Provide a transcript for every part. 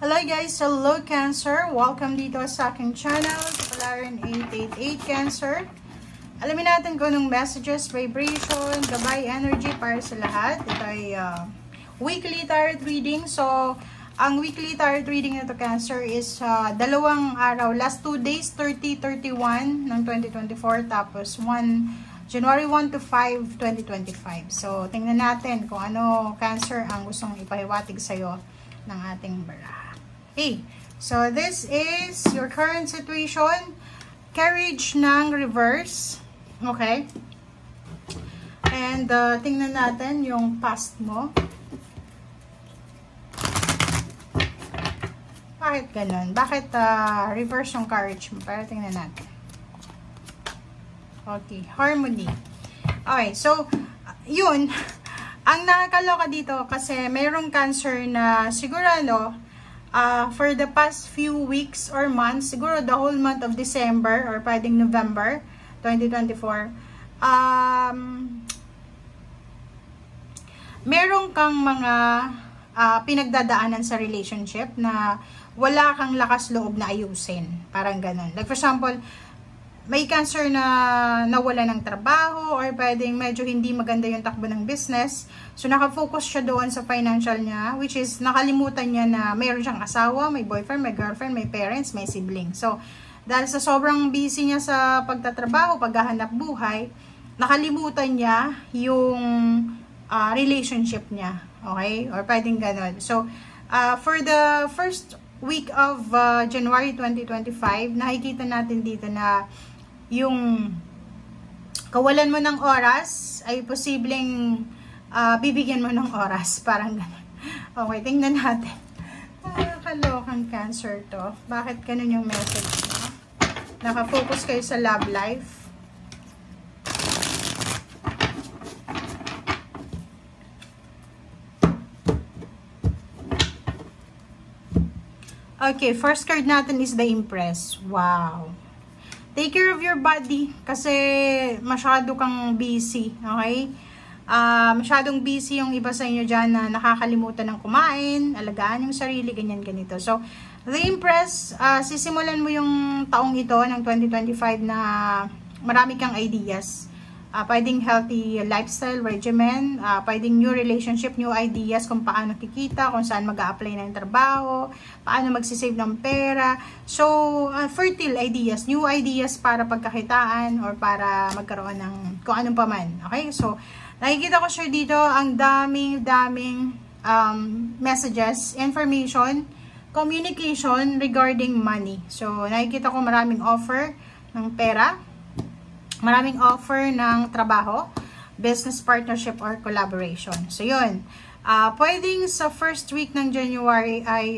Hello guys! Hello Cancer! Welcome dito sa aking channel, Polarin 888 Cancer. Alamin natin kung anong messages, vibration, gabay, energy para sa lahat. Ito ay weekly tarot reading. So, ang weekly tarot reading na to Cancer is dalawang araw. Last 2 days, 30-31 ng 2024. Tapos January 1 to 5, 2025. So, tingnan natin kung ano Cancer ang gustong ipahiwatig sa'yo ng ating baraha. Okay, so this is your current situation. Carriage ng reverse. Okay. And tingnan natin yung past mo. Bakit ganun? Bakit reverse yung carriage mo? Para tingnan natin. Okay, harmony. Okay, so yun. Ang nakakaloka dito kasi mayroong Cancer na sigurado for the past few weeks or months, siguro the whole month of December or pwedeng November 2024, meron kang mga pinagdadaanan sa relationship na wala kang lakas loob na ayusin. Parang ganun. Like for example, may Cancer na nawala ng trabaho or pwedeng medyo hindi maganda yung takbo ng business. So, nakafocus siya doon sa financial niya, which is nakalimutan niya na mayroon siyang asawa, may boyfriend, may girlfriend, may parents, may sibling. So, dahil sa sobrang busy niya sa pagtatrabaho, paghahanap buhay, nakalimutan niya yung relationship niya. Okay? Or pwedeng ganun. So, for the first week of January 2025, nakikita natin dito na yung kawalan mo ng oras ay posibleng bibigyan mo ng oras. Parang ganun. Okay, tingnan natin. Kalokang Cancer to. Bakit ganun yung message mo? Nakafocus kayo sa love life. Okay, first card natin is the Empress. Wow. Take care of your body kasi masyado kang busy, okay? Masyadong busy yung iba sa inyo dyan na nakakalimutan ng kumain, alagaan yung sarili, ganyan, ganito. So, the Empress, sisimulan mo yung taong ito ng 2025 na marami kang ideas. Pwedeng healthy lifestyle regimen, pwedeng new relationship, new ideas kung paano kikita, kung saan mag-a-apply ng trabaho, paano magsisave ng pera. So, fertile ideas, new ideas para pagkakitaan or para magkaroon ng kung anong paman. Okay? So, nakikita ko sure dito ang daming messages, information, communication regarding money. So, nakikita ko maraming offer ng pera, maraming offer ng trabaho, business partnership or collaboration. So, yun. Pwedeng sa first week ng January ay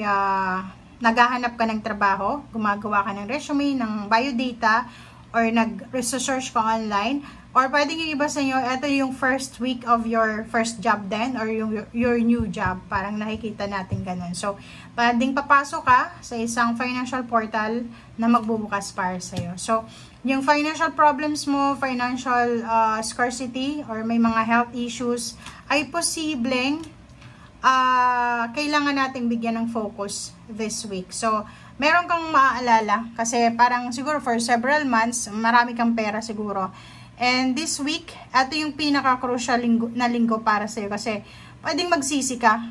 naghahanap ka ng trabaho, gumagawa ka ng resume, ng biodata, or nag-research ka online. Or pwedeng yung iba sa inyo, ito yung first week of your first job din, or your new job. Parang nakikita natin ganun. So, pwedeng papasok ka sa isang financial portal na magbubukas para sa'yo. So, yung financial problems mo, financial scarcity, or may mga health issues, ay posibleng kailangan nating bigyan ng focus this week. So, meron kang maaalala, kasi parang siguro for several months, marami kang pera siguro. And this week, ito yung pinaka-crucial na linggo para sa'yo kasi pwedeng magsisi ka.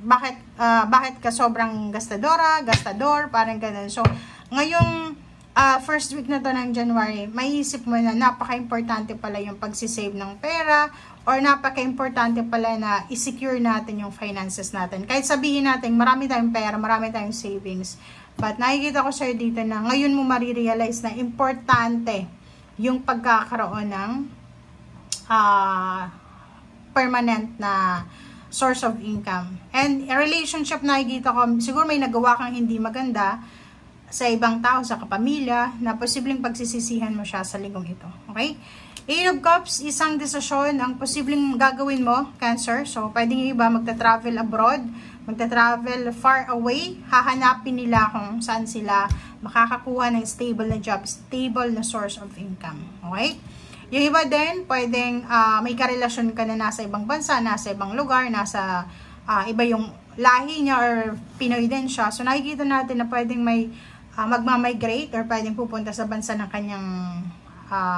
Bakit ka sobrang gastador, parang ganun. So, ngayong first week na to ng January, maiisip mo na napaka-importante pala yung pagsisave ng pera or napaka-importante pala na i-secure natin yung finances natin. Kahit sabihin natin, marami tayong pera, marami tayong savings. But nakikita ko sa'yo dito na ngayon mo marirealize na importante yung pagkakaroon ng permanent na source of income. And relationship, nakikita ko, siguro may nagawa kang hindi maganda sa ibang tao, sa kapamilya, na posibleng pagsisisihan mo siya sa linggong ito. Okay? Eight of Cups, isang desisyon ang posibleng gagawin mo, Cancer. So, pwedeng yung iba magta-travel abroad, magta-travel far away, hahanapin nila kung saan sila makakakuha ng stable na job, stable na source of income. Okay? Yung iba din, pwedeng may karelasyon ka na nasa ibang bansa, nasa ibang lugar, nasa iba yung lahi niya or Pinoy din siya. So nakikita natin na pwedeng may magmamigrate or pwedeng pupunta sa bansa ng kanyang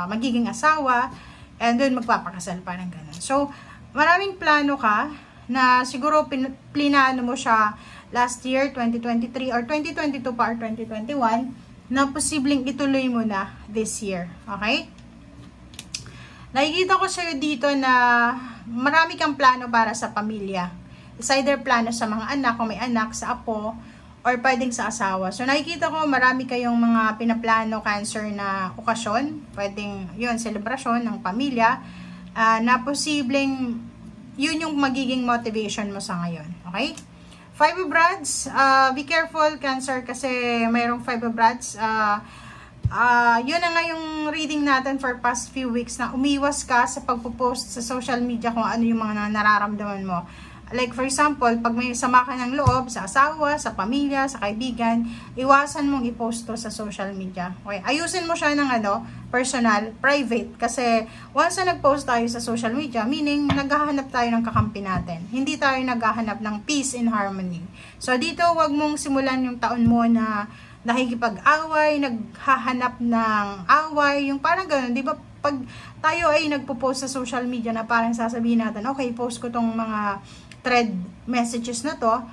magiging asawa, and doon magpapakasal, parang ganun. So maraming plano ka na siguro plinano mo siya last year, 2023, or 2022 pa or 2021, na posibleng ituloy mo na this year. Okay? Nakikita ko sa'yo dito na marami kang plano para sa pamilya. It's either plano sa mga anak, kung may anak, sa apo, or pwedeng sa asawa. So nakikita ko marami kayong mga pinaplano, Cancer, na okasyon. Pwedeng yun, selebrasyon ng pamilya, na posibleng yun yung magiging motivation mo sa ngayon. Okay? Five of Rods, be careful, Cancer, kasi mayroong Five of Rods. Yun na nga yung reading natin for past few weeks, na umiwas ka sa pagpo-post sa social media kung ano yung mga nararamdaman mo. Like for example, pag may sama ka ng loob sa asawa, sa pamilya, sa kaibigan, iwasan mong i-post to sa social media. Okay? Ayusin mo siya ng personal, private. Kasi once na nag-post tayo sa social media, meaning naghahanap tayo ng kakampi natin. Hindi tayo naghahanap ng peace and harmony. So dito, wag mong simulan yung taon mo na nakikipag-away, naghahanap ng away, yung parang gano'n. Di ba pag tayo ay nagpo-post sa social media na parang sasabihin natin, okay, post ko tong mga thread messages na to,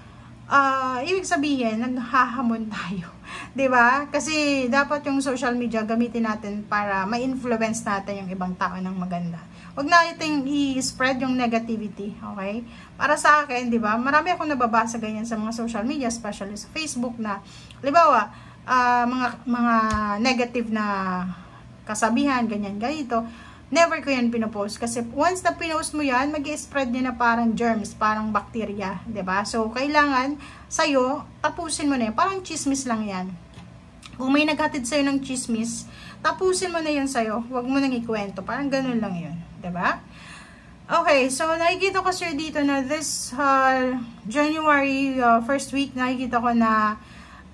ibig sabihin, naghahamon tayo. Diba? Kasi dapat yung social media gamitin natin para ma-influence natin yung ibang tao ng maganda. Huwag natin i-spread yung negativity, okay? Para sa akin, diba? Marami akong nababasa ganyan sa mga social media, especially sa Facebook, na, halimbawa, mga negative na kasabihan, ganyan, ganito. Never ko yan pinopost. Kasi once na pinost mo yan, mag-i-spread niya na parang germs, parang bacteria, diba? So, kailangan sa'yo, tapusin mo na yan. Parang chismis lang yan. Kung may naghatid sa'yo ng chismis, tapusin mo na yan sa'yo. Huwag mo nang ikwento. Parang ganun lang yun, diba? Okay, so nakikita ko sir dito na this January first week, nakikita ko na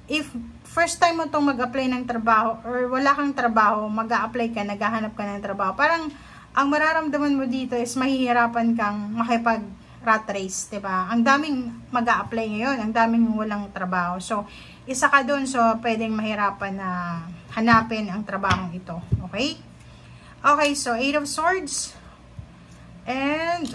if first time mo itong mag-apply ng trabaho or wala kang trabaho, mag-a-apply ka, naghahanap ka ng trabaho, parang ang mararamdaman mo dito is mahihirapan kang makipag-rat race, diba? Ang daming mag-a-apply ngayon, ang daming walang trabaho. So, isa ka dun, so pwedeng mahirapan na hanapin ang trabahong ito. Okay? Okay, so 8 of Swords. And,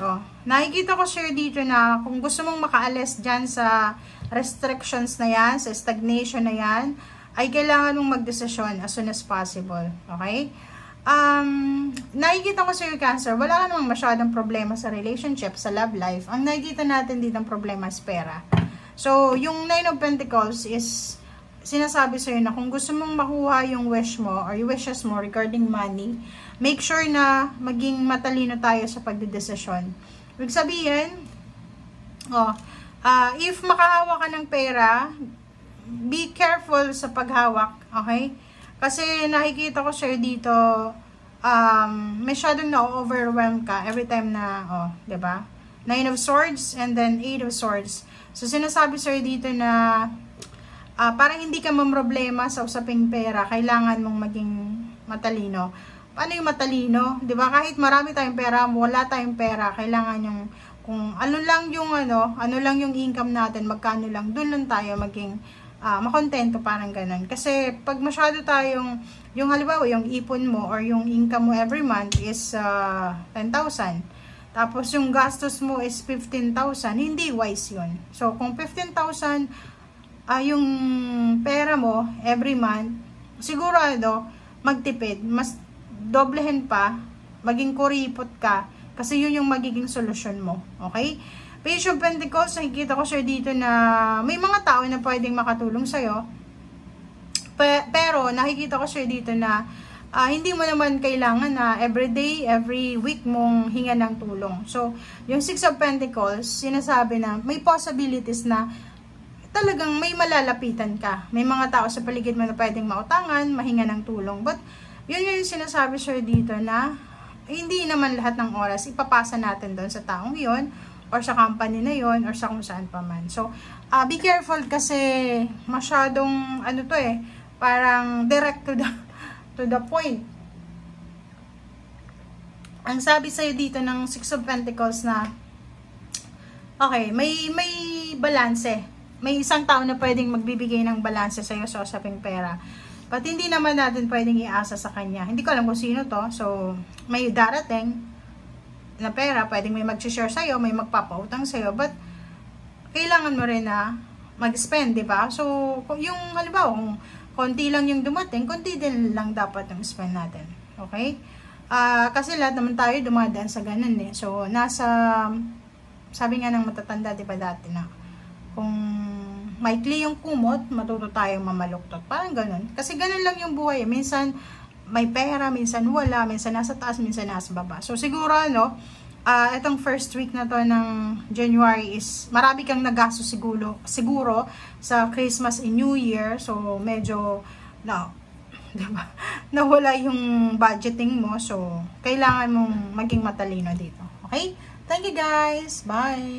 nakikita ko sir dito na kung gusto mong makaalis dyan sa restrictions na yan, sa stagnation na yan, ay kailangan mong magdesisyon as soon as possible. Okay? Nakikita ko sa iyo, Cancer, wala ka namang masyadong problema sa relationship, sa love life. Ang nakikita natin dito ang problema is pera. So, yung 9 of Pentacles is sinasabi sa iyo na kung gusto mong makuha yung wish mo or yung wishes mo regarding money, make sure na maging matalino tayo sa pagdedesisyon. Ibig sabihin, if makahawak ka ng pera, be careful sa paghawak, okay? Kasi nakikita ko sir dito, masyadong na-overwhelm ka every time na, diba? 9 of Swords and then 8 of Swords. So, sinasabi sir dito na parang hindi ka mamroblema sa usaping pera, kailangan mong maging matalino. Paano yung matalino? Diba? Kahit marami tayong pera, wala tayong pera, kailangan yung kung ano lang yung income natin, magkano lang, doon lang tayo maging makontento, parang ganun. Kasi pag masyado tayong, yung halimbawa, yung ipon mo or yung income mo every month is 10,000. Tapos yung gastos mo is 15,000, hindi wise yun. So kung 15,000 yung pera mo every month, sigurado magtipid, mas doblehin pa, maging kuripot ka. Kasi yun yung magiging solusyon mo. Okay? Page of Pentacles, nakikita ko sir dito na may mga tao na pwedeng makatulong sa'yo. Pero nakikita ko sir dito na hindi mo naman kailangan na everyday, every week mong hinga ng tulong. So, yung 6 of Pentacles, sinasabi na may possibilities na talagang may malalapitan ka. May mga tao sa paligid mo na pwedeng mautangan, mahinga ng tulong. But, yun yung sinasabi sir dito na hindi naman lahat ng oras ipapasa natin doon sa taong yon or sa company na yon or sa kung saan pa man. So, be careful kasi masyadong parang direct to the point. Ang sabi sa'yo dito ng 6 of Pentacles na Okay, may balanse. May isang tao na pwedeng magbibigay ng balanse sa'yo sa usaping pera. But hindi naman natin pwedeng iasa sa kanya. Hindi ko alam kung sino to. So, may darating na pera, pwedeng may mag-share sa'yo, may magpapautang sa'yo. But, kailangan mo rin na mag-spend, di ba? So, yung halimbawa, kung konti lang yung dumating, konti din lang dapat yung spend natin. Okay? Kasi lahat naman tayo dumadaan sa ganun eh. So, sabi nga ng matatanda, di ba dati na, kung maikli yung kumot, matuto tayong mamaluktot. Parang ganun. Kasi ganun lang yung buhay. Minsan, may pera, minsan wala, minsan nasa taas, minsan nasa baba. So, siguro, itong first week na to ng January is, marami kang nagasto siguro sa Christmas and New Year. So, medyo, diba? Nawala yung budgeting mo. So, kailangan mong maging matalino dito. Okay? Thank you guys. Bye!